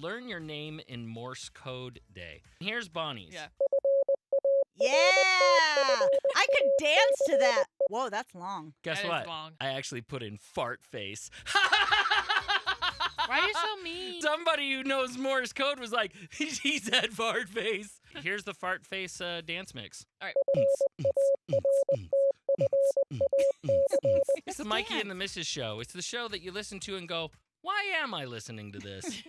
Learn Your Name in Morse Code Day. Here's Bonnie's. Yeah. Yeah! I could dance to that. Whoa, that's long. Guess That is what? long. I actually put in fart face. Why are you so mean? Somebody who knows Morse code was like, he said fart face. Here's the fart face dance mix. All right. It's the Mikey and the Mrs. Show. It's the show that you listen to and go, why am I listening to this?